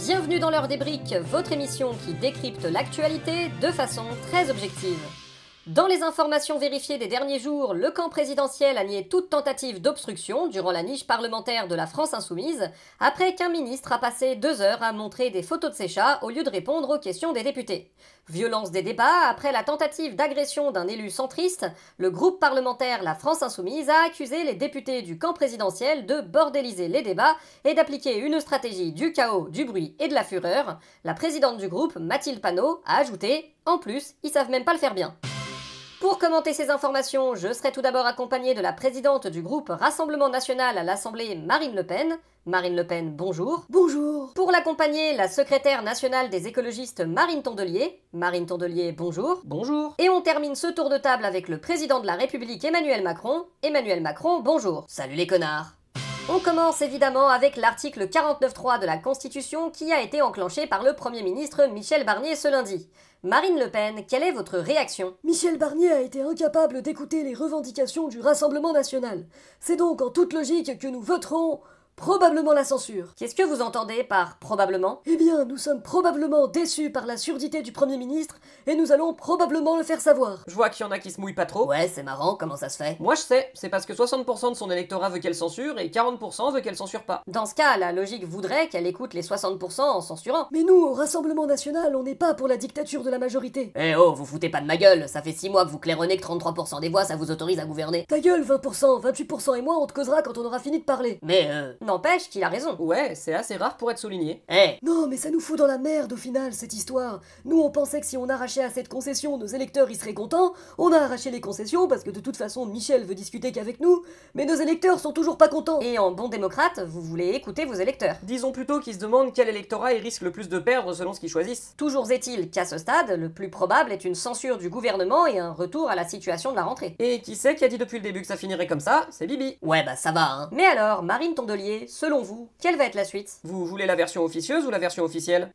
Bienvenue dans l'heure des briques, votre émission qui décrypte l'actualité de façon très objective. Dans les informations vérifiées des derniers jours, le camp présidentiel a nié toute tentative d'obstruction durant la niche parlementaire de la France Insoumise, après qu'un ministre a passé 2 heures à montrer des photos de ses chats au lieu de répondre aux questions des députés. Violence des débats, après la tentative d'agression d'un élu centriste, le groupe parlementaire La France Insoumise a accusé les députés du camp présidentiel de bordéliser les débats et d'appliquer une stratégie du chaos, du bruit et de la fureur. La présidente du groupe, Mathilde Panot, a ajouté « En plus, ils savent même pas le faire bien ». Pour commenter ces informations, je serai tout d'abord accompagnée de la présidente du groupe Rassemblement National à l'Assemblée, Marine Le Pen. Marine Le Pen, bonjour. Bonjour. Pour l'accompagner, la secrétaire nationale des écologistes, Marine Tondelier. Marine Tondelier, bonjour. Bonjour. Et on termine ce tour de table avec le président de la République, Emmanuel Macron. Emmanuel Macron, bonjour. Salut les connards. On commence évidemment avec l'article 49.3 de la Constitution qui a été enclenché par le Premier ministre Michel Barnier ce lundi. Marine Le Pen, quelle est votre réaction? Michel Barnier a été incapable d'écouter les revendications du Rassemblement national. C'est donc en toute logique que nous voterons probablement la censure. Qu'est-ce que vous entendez par probablement? Eh bien, nous sommes probablement déçus par la surdité du Premier ministre et nous allons probablement le faire savoir. Je vois qu'il y en a qui se mouillent pas trop. Ouais, c'est marrant, comment ça se fait? Moi je sais, c'est parce que 60% de son électorat veut qu'elle censure et 40% veut qu'elle censure pas. Dans ce cas, la logique voudrait qu'elle écoute les 60% en censurant. Mais nous, au Rassemblement national, on n'est pas pour la dictature de la majorité. Eh oh, vous foutez pas de ma gueule, ça fait 6 mois que vous claironnez que 33% des voix ça vous autorise à gouverner. Ta gueule, 20%, 28% et moi, on te causera quand on aura fini de parler. Mais n'empêche qu'il a raison. Ouais, c'est assez rare pour être souligné. Eh Non, mais ça nous fout dans la merde au final, cette histoire. Nous, on pensait que si on arrachait à cette concession, nos électeurs y seraient contents. On a arraché les concessions parce que de toute façon, Michel veut discuter qu'avec nous. Mais nos électeurs sont toujours pas contents. Et en bon démocrate, vous voulez écouter vos électeurs. Disons plutôt qu'ils se demandent quel électorat ils risquent le plus de perdre selon ce qu'ils choisissent. Toujours est-il qu'à ce stade, le plus probable est une censure du gouvernement et un retour à la situation de la rentrée. Et qui c'est qui a dit depuis le début que ça finirait comme ça? C'est Bibi. Ouais bah ça va hein. Mais alors, Marine Tondelier, selon vous, quelle va être la suite? Vous voulez la version officieuse ou la version officielle?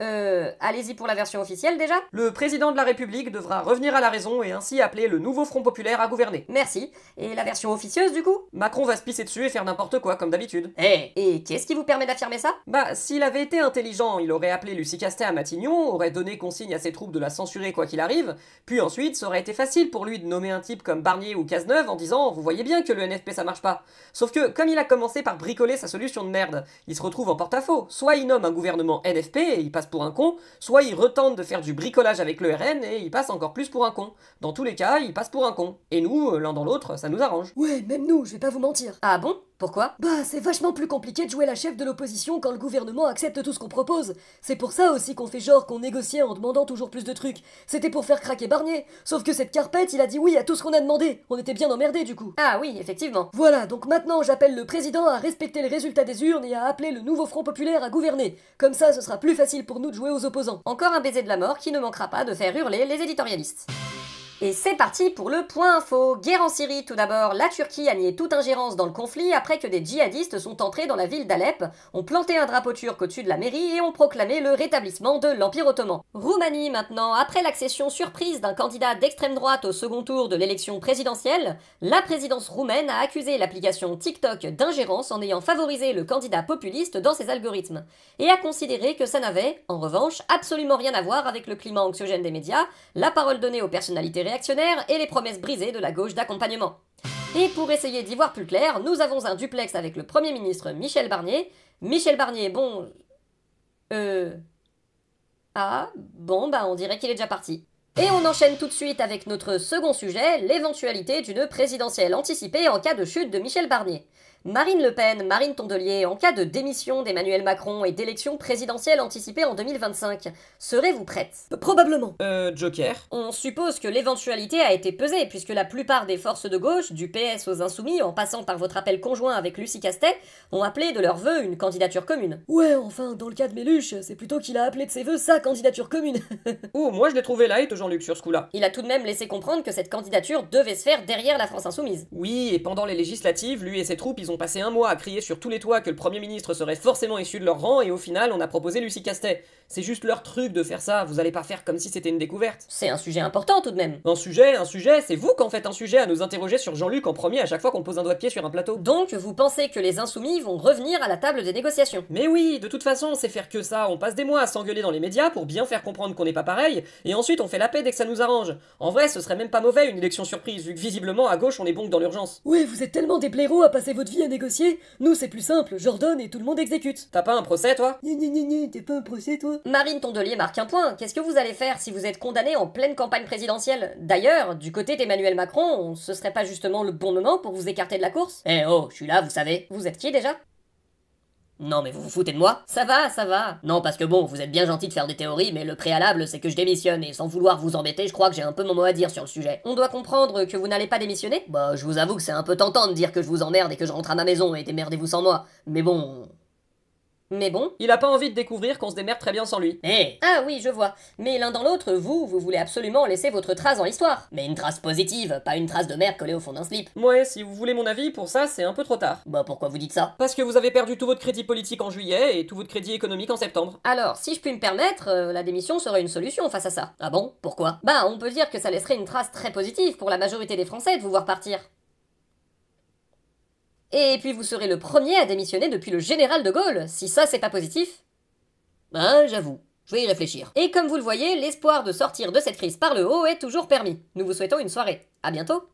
Allez-y pour la version officielle déjà? Le président de la République devra revenir à la raison et ainsi appeler le nouveau Front Populaire à gouverner. Merci. Et la version officieuse du coup? Macron va se pisser dessus et faire n'importe quoi comme d'habitude. Et qu'est-ce qui vous permet d'affirmer ça? Bah, s'il avait été intelligent, il aurait appelé Lucie Castet à Matignon, aurait donné consigne à ses troupes de la censurer quoi qu'il arrive, puis ensuite, ça aurait été facile pour lui de nommer un type comme Barnier ou Cazeneuve en disant « Vous voyez bien que le NFP ça marche pas ». Sauf que, comme il a commencé par bricoler sa solution de merde, il se retrouve en porte-à-faux. Soit il nomme un gouvernement NFP et il passe pour un con, soit il retente de faire du bricolage avec le RN et il passe encore plus pour un con. Dans tous les cas, il passe pour un con. Et nous, l'un dans l'autre, ça nous arrange. Ouais, même nous, je vais pas vous mentir. Ah bon? Pourquoi? Bah, c'est vachement plus compliqué de jouer la chef de l'opposition quand le gouvernement accepte tout ce qu'on propose. C'est pour ça aussi qu'on fait genre qu'on négociait en demandant toujours plus de trucs. C'était pour faire craquer Barnier. Sauf que cette carpette, il a dit oui à tout ce qu'on a demandé. On était bien emmerdés du coup. Ah oui, effectivement. Voilà, donc maintenant j'appelle le président à respecter les résultats des urnes et à appeler le nouveau Front Populaire à gouverner. Comme ça, ce sera plus facile pour nous de jouer aux opposants. Encore un baiser de la mort qui ne manquera pas de faire hurler les éditorialistes. Et c'est parti pour le point info. Guerre en Syrie tout d'abord. La Turquie a nié toute ingérence dans le conflit après que des djihadistes sont entrés dans la ville d'Alep, ont planté un drapeau turc au-dessus de la mairie et ont proclamé le rétablissement de l'Empire ottoman. Roumanie maintenant. Après l'accession surprise d'un candidat d'extrême droite au second tour de l'élection présidentielle, la présidence roumaine a accusé l'application TikTok d'ingérence en ayant favorisé le candidat populiste dans ses algorithmes, et a considéré que ça n'avait, en revanche, absolument rien à voir avec le climat anxiogène des médias, la parole donnée aux personnalités réactionnaires et les promesses brisées de la gauche d'accompagnement. Et pour essayer d'y voir plus clair, nous avons un duplex avec le Premier ministre Michel Barnier. Michel Barnier, bon... Ah, bon, bah on dirait qu'il est déjà parti. Et on enchaîne tout de suite avec notre second sujet, l'éventualité d'une présidentielle anticipée en cas de chute de Michel Barnier. Marine Le Pen, Marine Tondelier, en cas de démission d'Emmanuel Macron et d'élection présidentielle anticipée en 2025, serez-vous prête? Probablement. Joker. On suppose que l'éventualité a été pesée, puisque la plupart des forces de gauche, du PS aux Insoumis, en passant par votre appel conjoint avec Lucie Castet, ont appelé de leur vœu une candidature commune. Ouais, enfin, dans le cas de Méluche, c'est plutôt qu'il a appelé de ses vœux sa candidature commune. Oh, moi je l'ai trouvé light, Jean-Luc, sur ce coup-là. Il a tout de même laissé comprendre que cette candidature devait se faire derrière la France Insoumise. Oui, et pendant les législatives, lui et ses troupes, ils ont ont passé un mois à crier sur tous les toits que le Premier ministre serait forcément issu de leur rang, et au final, on a proposé Lucie Castet. C'est juste leur truc de faire ça, vous allez pas faire comme si c'était une découverte. C'est un sujet important tout de même. Un sujet, c'est vous qui en faites un sujet à nous interroger sur Jean-Luc en premier à chaque fois qu'on pose un doigt de pied sur un plateau. Donc, vous pensez que les insoumis vont revenir à la table des négociations? Mais oui, de toute façon, c'est faire que ça, on passe des mois à s'engueuler dans les médias pour bien faire comprendre qu'on n'est pas pareil, et ensuite on fait la paix dès que ça nous arrange. En vrai, ce serait même pas mauvais une élection surprise, vu que visiblement à gauche on est bon que dans l'urgence. Ouais, vous êtes tellement des blaireaux à passer votre vie à négocier. Nous, c'est plus simple, j'ordonne et tout le monde exécute. T'as pas un procès, toi? T'es pas un procès, toi? Marine Tondelier marque un point. Qu'est-ce que vous allez faire si vous êtes condamné en pleine campagne présidentielle? D'ailleurs, du côté d'Emmanuel Macron, ce serait pas justement le bon moment pour vous écarter de la course? Eh oh, je suis là, vous savez. Vous êtes qui déjà? Non mais vous vous foutez de moi? Ça va, ça va. Non parce que bon, vous êtes bien gentil de faire des théories, mais le préalable c'est que je démissionne, et sans vouloir vous embêter, je crois que j'ai un peu mon mot à dire sur le sujet. On doit comprendre que vous n'allez pas démissionner? Bah je vous avoue que c'est un peu tentant de dire que je vous emmerde et que je rentre à ma maison et démerdez-vous sans moi. Mais bon... Il a pas envie de découvrir qu'on se démerde très bien sans lui. Ah oui, je vois. Mais l'un dans l'autre, vous voulez absolument laisser votre trace dans l'histoire. Mais une trace positive, pas une trace de merde collée au fond d'un slip. Ouais, si vous voulez mon avis, pour ça, c'est un peu trop tard. Bah pourquoi vous dites ça? Parce que vous avez perdu tout votre crédit politique en juillet et tout votre crédit économique en septembre. Alors, si je puis me permettre, la démission serait une solution face à ça. Ah bon? Pourquoi? Bah, on peut dire que ça laisserait une trace très positive pour la majorité des Français de vous voir partir. Et puis vous serez le premier à démissionner depuis le général de Gaulle. Si ça c'est pas positif... Ben, j'avoue. Je vais y réfléchir. Et comme vous le voyez, l'espoir de sortir de cette crise par le haut est toujours permis. Nous vous souhaitons une soirée. À bientôt.